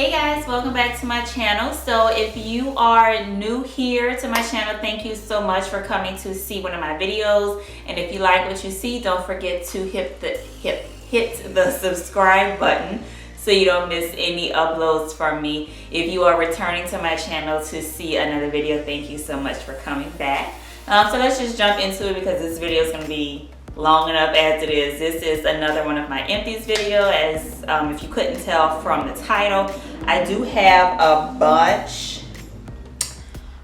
Hey guys, welcome back to my channel. So if you are new here to my channel, thank you so much for coming to see one of my videos. And if you like what you see, don't forget to hit the subscribe button so you don't miss any uploads from me. If you are returning to my channel to see another video, thank you so much for coming back. So let's just jump into it because this video is going to be long enough as it is. This is another one of my empties video, as if you couldn't tell from the title. I do have a bunch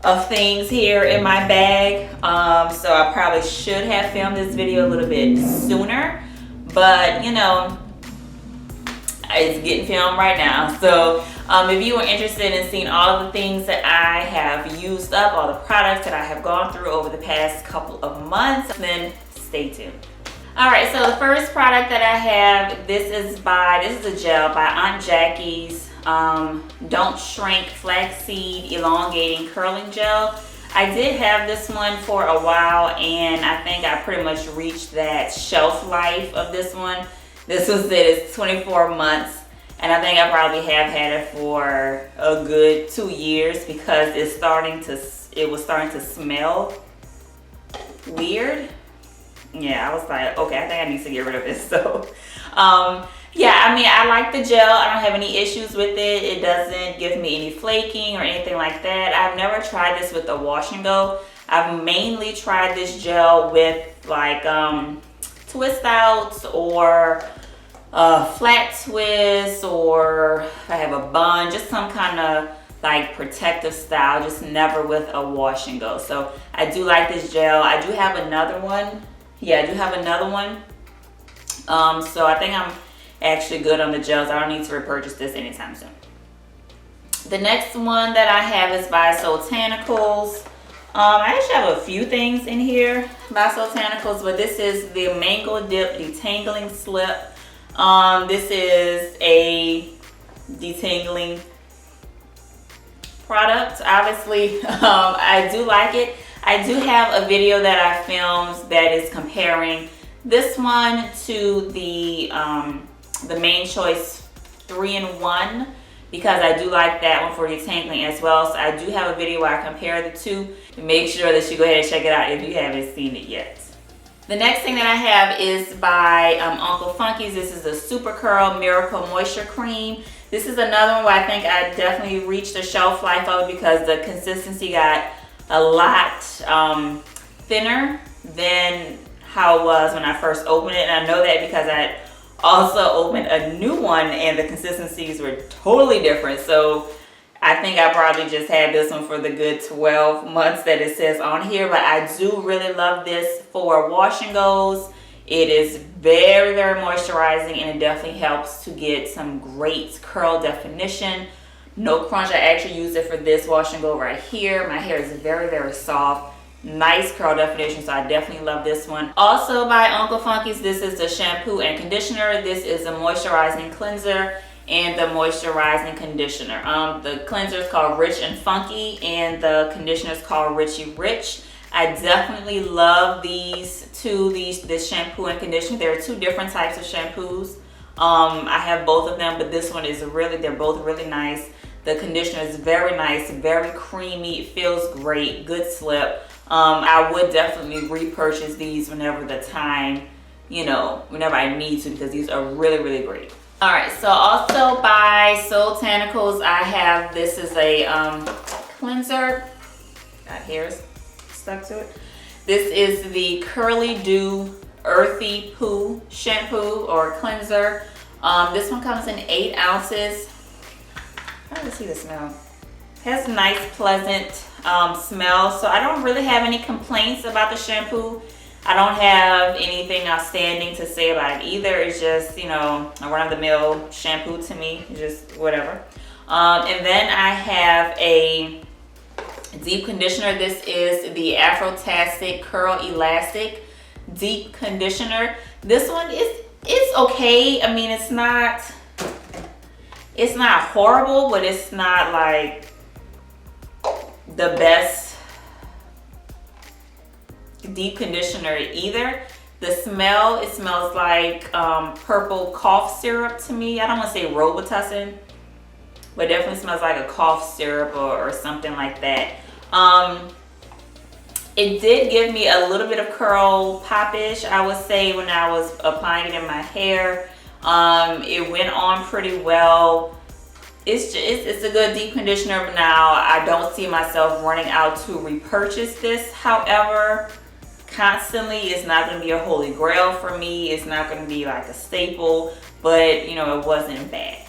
of things here in my bag, so I probably should have filmed this video a little bit sooner, but you know, it's getting filmed right now. So if you are interested in seeing all of the things that I have used up, all the products that I have gone through over the past couple of months, then stay tuned. All right, so the first product that I have, this is a gel by Aunt Jackie's Don't Shrink Flaxseed Elongating Curling Gel. I did have this one for a while, and I think I pretty much reached that shelf life of this one. This was it's 24 months, and I think I probably have had it for a good 2 years because it was starting to smell weird. Yeah, I was like, okay, I think I need to get rid of this. So yeah, I mean, I like the gel. I don't have any issues with it. It doesn't give me any flaking or anything like that. I've never tried this with a wash and go. I've mainly tried this gel with like twist outs or flat twists, or if I have a bun, just some kind of like protective style, just never with a wash and go. So I do like this gel. I do have another one. Yeah, I do have another one. So I think I'm actually good on the gels. I don't need to repurchase this anytime soon. The next one that I have is by Soultanicals. I actually have a few things in here by Soultanicals, but this is the Mango Dip Detangling Slip. This is a detangling product. Obviously, I do like it. I do have a video that I filmed that is comparing this one to the Main Choice 3-in-1 because I do like that one for detangling as well. So I do have a video where I compare the two. Make sure that you go ahead and check it out if you haven't seen it yet. The next thing that I have is by Uncle Funky's. This is the Super Curl Miracle Moisture Cream. This is another one where I think I definitely reached the shelf life of it because the consistency got a lot thinner than how it was when I first opened it. And I know that because I also opened a new one and the consistencies were totally different. So I think I probably just had this one for the good 12 months that it says on here. But I do really love this for wash and goes. It is very, very moisturizing, and it definitely helps to get some great curl definition. No crunch. I actually use it for this wash and go right here. My hair is very, very soft. Nice curl definition, so I definitely love this one. Also by Uncle Funky's, this is the shampoo and conditioner. This is a moisturizing cleanser and the moisturizing conditioner. The cleanser is called Rich and Funky, and the conditioner is called Richy Rich. I definitely love these two, this shampoo and conditioner. There are two different types of shampoos. I have both of them, but this one is they're both really nice. The conditioner is very nice, very creamy, it feels great, good slip. I would definitely repurchase these whenever the time, whenever I need to, because these are really, really great. All right, so also by Soultanicals, I have, this is a cleanser. Got hairs stuck to it. This is the Curly Dew Earthy Poo shampoo or cleanser. This one comes in 8 ounces. How do you see the smell? It has a nice, pleasant smell. So I don't really have any complaints about the shampoo. I don't have anything outstanding to say about it either. It's just, a run-of-the-mill shampoo to me. It's just whatever. And then I have a deep conditioner. This is the Afrotastic Curl Elastic Deep Conditioner. This one is okay. I mean, it's not horrible, but it's not like the best deep conditioner either. The smell, it smells like purple cough syrup to me. I don't want to say Robitussin, but definitely smells like a cough syrup or something like that. It did give me a little bit of curl pop-ish, I would say, when I was applying it in my hair. It went on pretty well. It's a good deep conditioner, but now I don't see myself running out to repurchase this. However, constantly, it's not going to be a holy grail for me. It's not going to be like a staple, but you know, it wasn't bad.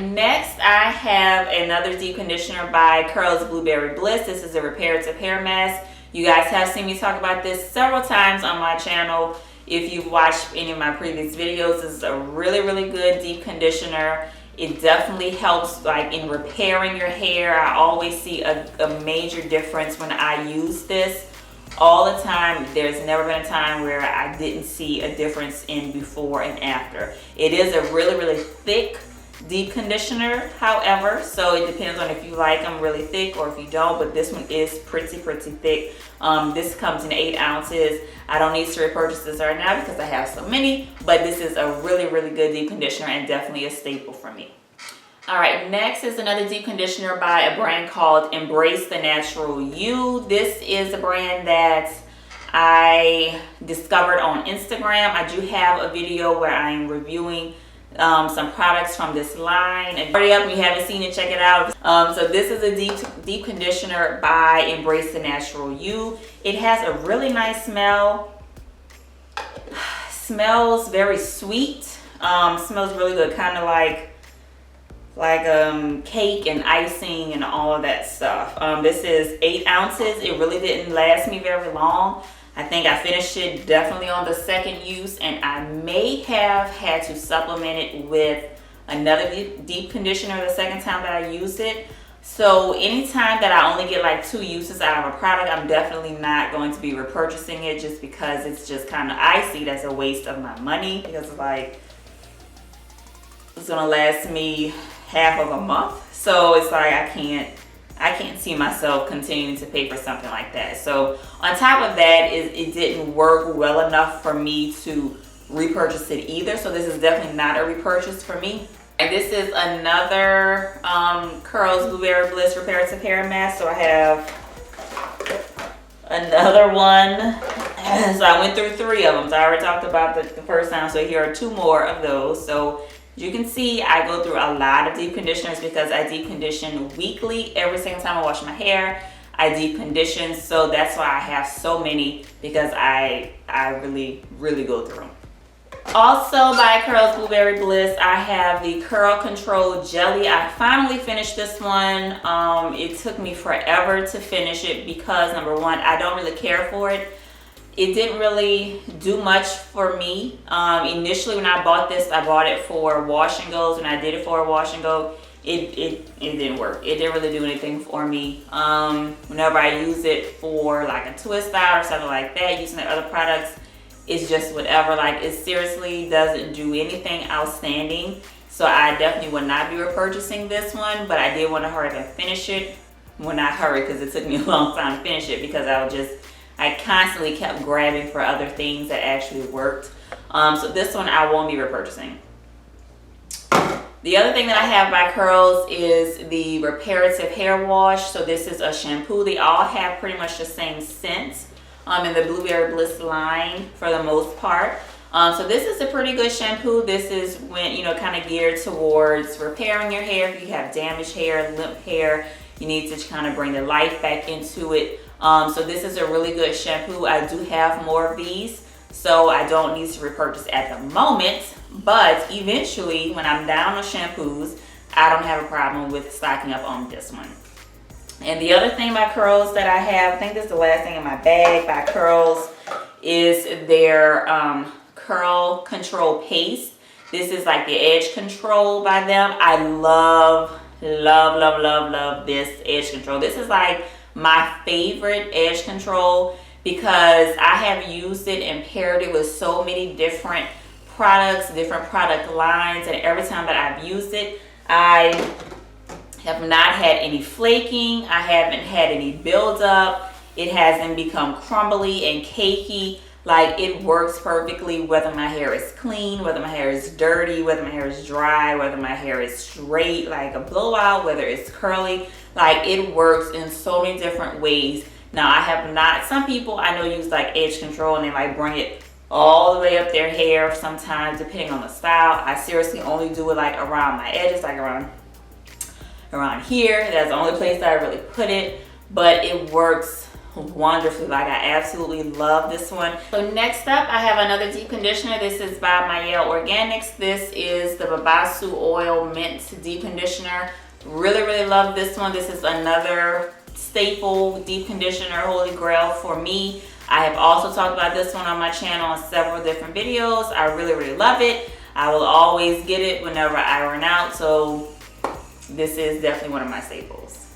Next, I have another deep conditioner by Curls Blueberry Bliss. This is a reparative hair mask. You guys have seen me talk about this several times on my channel. If you've watched any of my previous videos, this is a really, really good deep conditioner. It definitely helps like in repairing your hair. I always see a major difference when I use this all the time. There's never been a time where I didn't see a difference in before and after. It is a really, really thick deep conditioner, however, so it depends on if you like them really thick or if you don't, but this one is pretty thick. This comes in 8 ounces. I don't need to repurchase this right now because I have so many, but this is a really, really good deep conditioner and definitely a staple for me. All right, next is another deep conditioner by a brand called Embrace the Natural You. This is a brand that I discovered on Instagram. I do have a video where I am reviewing some products from this line, and hurry up, if you haven't seen it, check it out. So this is a deep conditioner by Embrace the Natural You. It has a really nice smell. Smells very sweet. Smells really good, kind of like cake and icing and all of that stuff. This is 8 ounces. It really didn't last me very long. I think I finished it definitely on the second use, and I may have had to supplement it with another deep conditioner the second time that I used it. So anytime that I only get like 2 uses out of a product, I'm definitely not going to be repurchasing it, just because it's just kind of, I see it as a waste of my money, because like it's gonna last me half of a month. So it's like I can't see myself continuing to pay for something like that. So on top of that, it didn't work well enough for me to repurchase it either. So this is definitely not a repurchase for me. And this is another Curls Blueberry Bliss reparative hair mask. So I have another one. So I went through 3 of them. So I already talked about the first time. So here are 2 more of those. So you can see I go through a lot of deep conditioners because I deep condition weekly. Every single time I wash my hair, I deep condition. So that's why I have so many, because I really, really go through them. Also by Curls Blueberry Bliss, I have the Curl Control Jelly. I finally finished this one. It took me forever to finish it because, number one, I don't really care for it. It didn't really do much for me. Initially when I bought this, I bought it for wash and goes. When I did it for a wash and go, it didn't work. It didn't really do anything for me. Whenever I use it for like a twist out or something like that, using the other products, it's just whatever. Like, it seriously doesn't do anything outstanding. So I definitely would not be repurchasing this one, but I did want to hurry up and finish it. Well, not hurry, because it took me a long time to finish it, because I constantly kept grabbing for other things that actually worked. So this one I won't be repurchasing. The other thing that I have by Curls is the reparative hair wash. So this is a shampoo. They all have pretty much the same scent in the Blueberry Bliss line for the most part. So this is a pretty good shampoo. This is when, you know, kind of geared towards repairing your hair. If you have damaged hair, limp hair, you need to kind of bring the life back into it. So this is a really good shampoo. I do have more of these, so I don't need to repurchase at the moment, but eventually when I'm down on shampoos, I don't have a problem with stocking up on this one. And the other thing by Curls that I have, I think this is the last thing in my bag by Curls, is their Curl Control Paste. This is like the edge control by them. I love this edge control. This is like my favorite edge control because I have used it and paired it with so many different products, different product lines, and every time that I've used it, I have not had any flaking. I haven't had any buildup. It hasn't become crumbly and cakey Like, it works perfectly whether my hair is clean, whether my hair is dirty, whether my hair is dry, whether my hair is straight like a blowout, whether it's curly. Like, it works in so many different ways. Now, I have not, some people I know use like edge control and they might bring it all the way up their hair sometimes, depending on the style. I seriously only do it like around my edges, like around here. That's the only place that I really put it, but it works wonderfully. Like, I absolutely love this one. So next up, I have another deep conditioner. This is by Mielle Organics. This is the Babasu Oil Mint Deep Conditioner. Really love this one. This is another staple deep conditioner, holy grail for me. I have also talked about this one on my channel in several different videos. I really love it. I will always get it whenever I run out, so this is definitely one of my staples.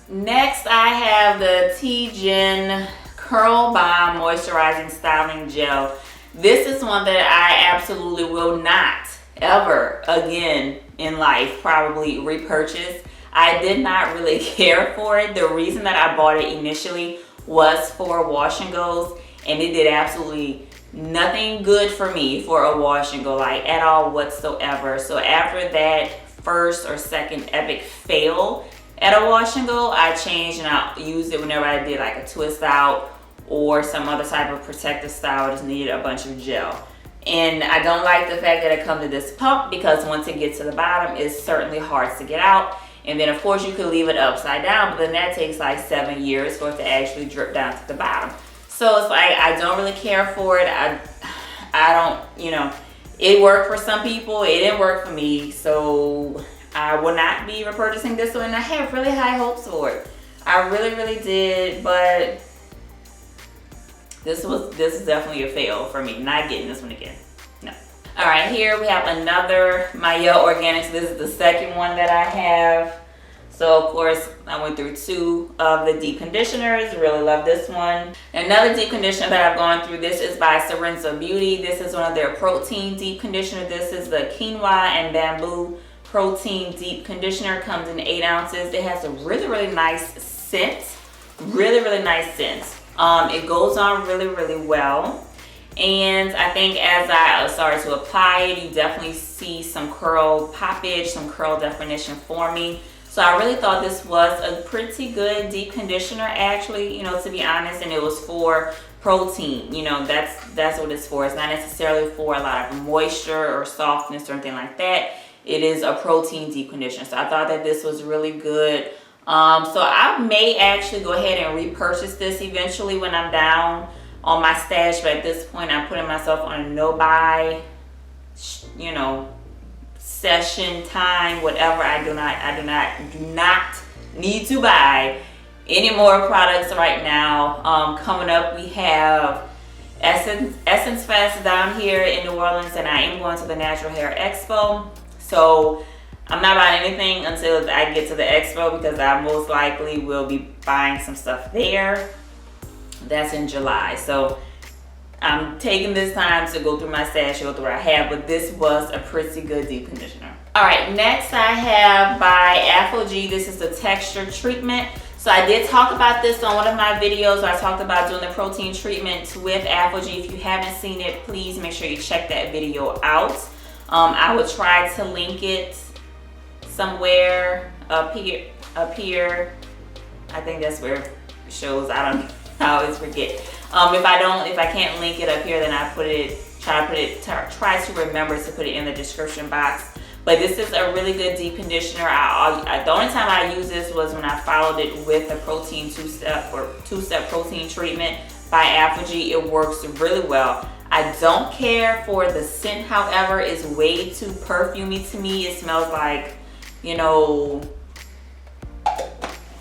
Next, I have the T-Gen Curl Bomb Moisturizing Styling Gel. This is one that I absolutely will not ever again in life probably repurchase. I did not really care for it. The reason that I bought it initially was for wash and goes, and it did absolutely nothing good for me for a wash and go, like, at all whatsoever. So after that first or second epic fail at a wash and go, I changed and I used it whenever I did like a twist out or some other type of protective style. I just needed a bunch of gel. And I don't like the fact that it comes to this pump, because once it gets to the bottom, it's certainly hard to get out. And then of course you could leave it upside down, but then that takes like 7 years for it to actually drip down to the bottom. So it's like, I don't really care for it. I don't, you know, it worked for some people, it didn't work for me. So I will not be repurchasing this one. I have really high hopes for it. I really did, but this is definitely a fail for me. Not getting this one again. No. All right, here we have another Mielle Organics. This is the second one that I have. So of course I went through 2 of the deep conditioners. Really love this one. Another deep conditioner that I've gone through, this is by Serenza Beauty. This is one of their protein deep conditioner. This is the quinoa and bamboo protein deep conditioner. Comes in 8 ounces. It has a really nice scent. Really nice scent. It goes on really well. And I think as I started to apply it, you definitely see some curl poppage, some curl definition forming. So I really thought this was a pretty good deep conditioner, actually, you know, to be honest. And it was for protein, you know, that's what it's for. It's not necessarily for a lot of moisture or softness or anything like that. It is a protein deep conditioner. So I thought that this was really good. So I may actually go ahead and repurchase this eventually when I'm down on my stash. But at this point, I'm putting myself on a no buy, you know, session time, whatever. I do not need to buy any more products right now. Coming up, we have Essence Fest down here in New Orleans, and I am going to the Natural Hair Expo. So I'm not buying anything until I get to the expo, because I most likely will be buying some stuff there. That's in July. So I'm taking this time to go through my stash, go through what I have, but this was a pretty good deep conditioner. All right, next I have by Afro-G. This is the texture treatment. So I did talk about this on one of my videos where I talked about doing the protein treatment with Afro-G. If you haven't seen it, please make sure you check that video out. I will try to link it somewhere up here. I think that's where it shows. I always forget. If I can't link it up here, then I try to remember to put it in the description box. But this is a really good deep conditioner. The only time I used this was when I followed it with a protein two-step protein treatment by Afro-G. It works really well. I don't care for the scent, however. It's way too perfumey to me. It smells like, you know,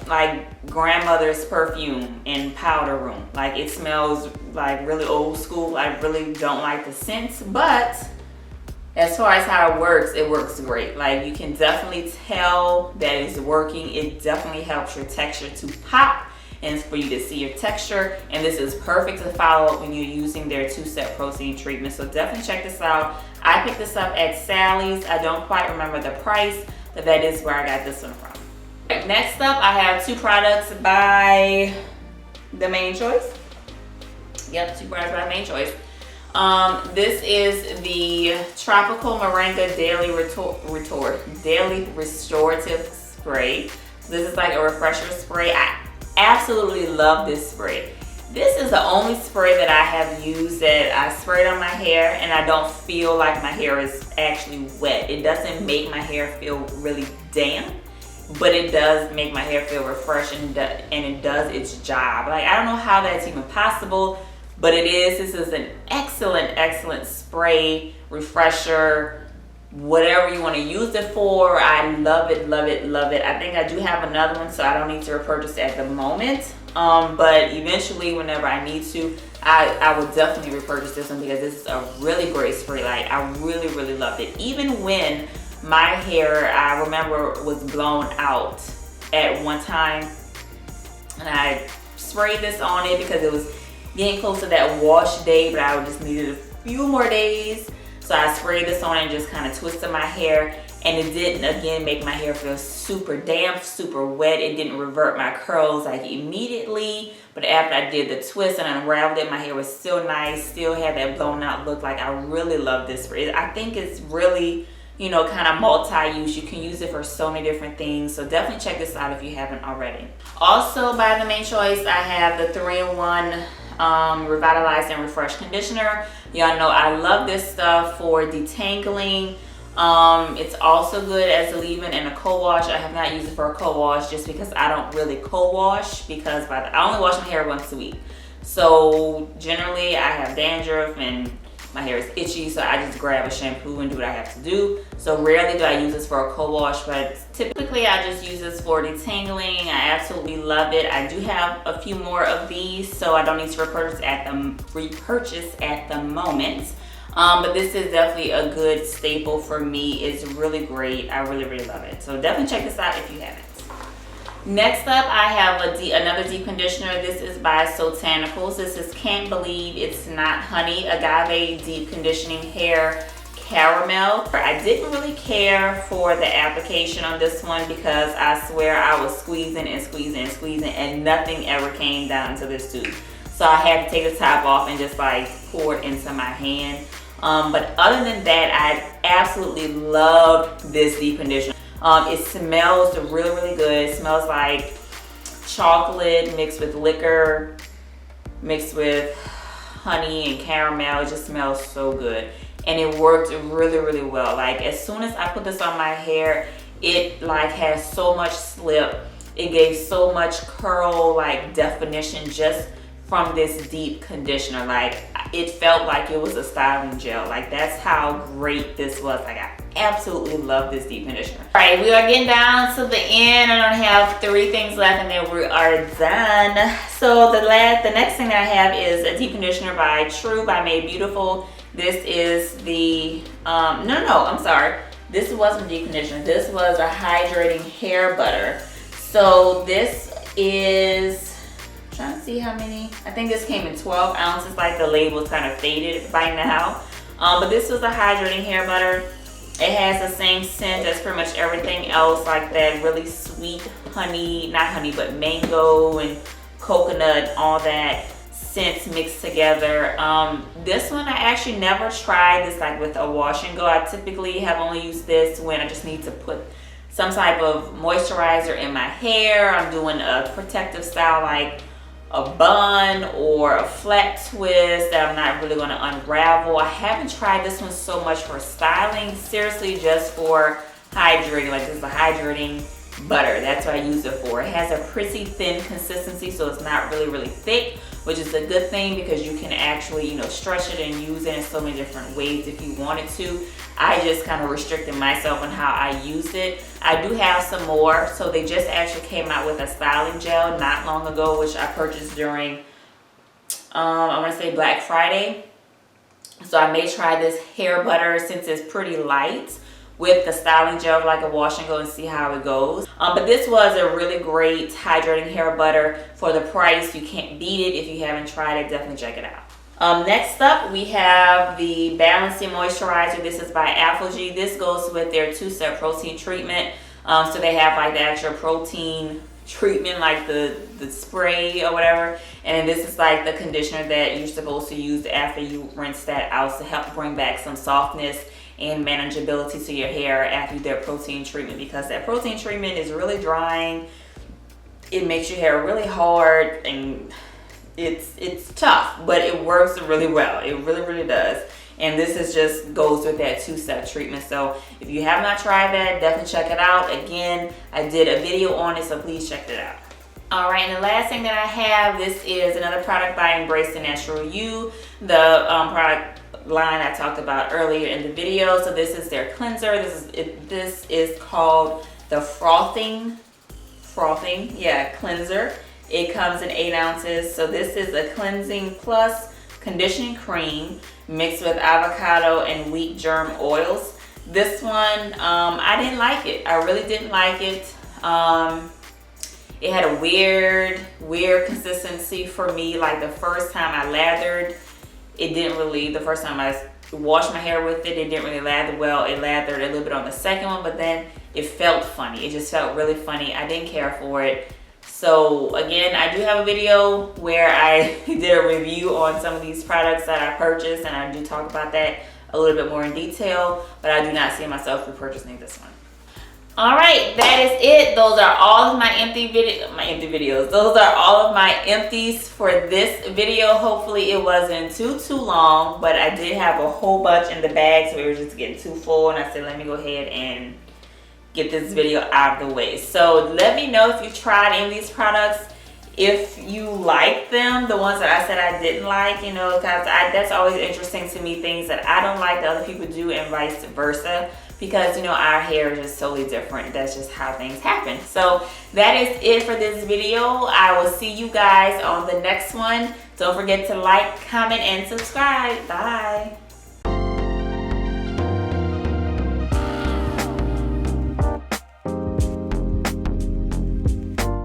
like grandmother's perfume in powder room. Like, it smells like really old school. I really don't like the scent, but as far as how it works great. Like, you can definitely tell that it's working. It definitely helps your texture to pop and for you to see your texture. And this is perfect to follow when you're using their two-step protein treatment. So definitely check this out. I picked this up at Sally's. I don't quite remember the price, but that is where I got this one from. Next up, I have 2 products by The Main Choice. Yep, 2 bars by Main Choice. This is the Tropical Moringa Daily Restorative Spray. This is like a refresher spray. I absolutely love this spray. This is the only spray that I have used that I sprayed on my hair and I don't feel like my hair is actually wet. It doesn't make my hair feel really damp, but it does make my hair feel refreshed, and it does its job. Like, I don't know how that's even possible, but it is. This is an excellent spray, refresher, whatever you want to use it for. I love it. I think I do have another one, so I don't need to repurchase it at the moment. But eventually, whenever I need to, I will definitely repurchase this one, because this is a really great spray. Like, I really loved it. Even when my hair, I remember, was blown out at one time, and I sprayed this on it because it was getting close to that wash day, but I just needed a few more days. So I sprayed this on and just kind of twisted my hair, and it didn't, again, make my hair feel super damp, super wet. It didn't revert my curls like immediately, but after I did the twist and unraveled it, my hair was still nice, still had that blown out look. Like, I really love this spray. I think it's really, you know, kind of multi-use. You can use it for so many different things, so definitely check this out if you haven't already. Also, by the Main Choice, I have the 3-in-1 Revitalize and Refresh Conditioner. Y'all know I love this stuff for detangling. It's also good as a leave-in and a co-wash. I have not used it for a co-wash just because I don't really co-wash, because I only wash my hair once a week. So generally I have dandruff and my hair is itchy, so I just grab a shampoo and do what I have to do. So rarely do I use this for a co-wash, but typically I just use this for detangling. I absolutely love it. I do have a few more of these, so I don't need to repurchase at the moment. But this is definitely a good staple for me. It's really great. I really love it. So definitely check this out if you haven't. Next up, I have another deep conditioner. This is by Sotanicals. This is Can't Believe It's Not Honey Agave Deep Conditioning Hair Caramel. I didn't really care for the application on this one, because I swear I was squeezing and nothing ever came down into this tube. So I had to take the top off and just like pour it into my hand. But other than that, I absolutely loved this deep conditioner. It smells really good. It smells like chocolate mixed with liquor, mixed with honey and caramel. It just smells so good. And it worked really well. Like, as soon as I put this on my hair, it like has so much slip. It gave so much curl like definition just from this deep conditioner. Like, it felt like it was a styling gel. Like, that's how great this was. Like, I absolutely love this deep conditioner. All right, we are getting down to the end. I don't have 3 things left and then we are done. So the next thing that I have is a deep conditioner by True by Made Beautiful. This is the I'm sorry, this wasn't deep conditioner. This was a hydrating hair butter. So this is, trying to see how many, I think this came in 12 ounces. Like, the label's kind of faded by now, but this was a hydrating hair butter. It has the same scent as pretty much everything else, like that really sweet honey, not honey, but mango and coconut, all that scents mixed together. This one I actually never tried this like with a wash and go. I typically have only used this when I just need to put some type of moisturizer in my hair. I'm doing a protective style like a bun or a flat twist that I'm not really going to unravel. I haven't tried this one so much for styling, seriously just for hydrating. Like, this is a hydrating butter, that's what I use it for. It has a pretty thin consistency, so it's not really thick, which is a good thing because you can actually, you know, stretch it and use it in so many different ways if you wanted to. I just kind of restricted myself on how I used it. I do have some more. So they just actually came out with a styling gel not long ago, which I purchased during, I want to say Black Friday. So I may try this hair butter since it's pretty light with the styling gel like a wash and go and see how it goes. But this was a really great hydrating hair butter for the price. You can't beat it. If you haven't tried it, definitely check it out. Next up, we have the Balancing Moisturizer. This is by Apogee. This goes with their 2-step protein treatment. So they have like the actual protein treatment, like the spray or whatever. And this is like the conditioner that you're supposed to use after you rinse that out to help bring back some softness and manageability to your hair after you do a protein treatment, because that protein treatment is really drying. It makes your hair really hard and it's tough, but it works really well. It really does. And this is just goes with that 2-step treatment. So if you have not tried that, definitely check it out. Again, I did a video on it, so please check it out. All right, and the last thing that I have, this is another product by Embrace the Natural You, the product line I talked about earlier in the video. So this is their cleanser. This is called the frothing cleanser. It comes in 8 ounces. So this is a cleansing plus conditioning cream mixed with avocado and wheat germ oils. This one, I didn't like it. I really didn't like it. It had a weird consistency for me. Like the first time I lathered, it didn't really, the first time I washed my hair with it, it didn't really lather well. It lathered a little bit on the second one, but then it felt funny. It just felt really funny. I didn't care for it. So again, I do have a video where I did a review on some of these products that I purchased, and I do talk about that a little bit more in detail, but I do not see myself repurchasing this one. All right, that is it. Those are all of my empty videos. Those are all of my empties for this video. Hopefully it wasn't too long, but I did have a whole bunch in the bag, so we were just getting too full, and I said, let me go ahead and get this video out of the way. So let me know if you tried any of these products, if you like them, the ones that I said I didn't like, you know, because that's always interesting to me, things that I don't like that other people do and vice versa, because, you know, our hair is just totally different. That's just how things happen. So that is it for this video. I will see you guys on the next one. Don't forget to like, comment, and subscribe. Bye.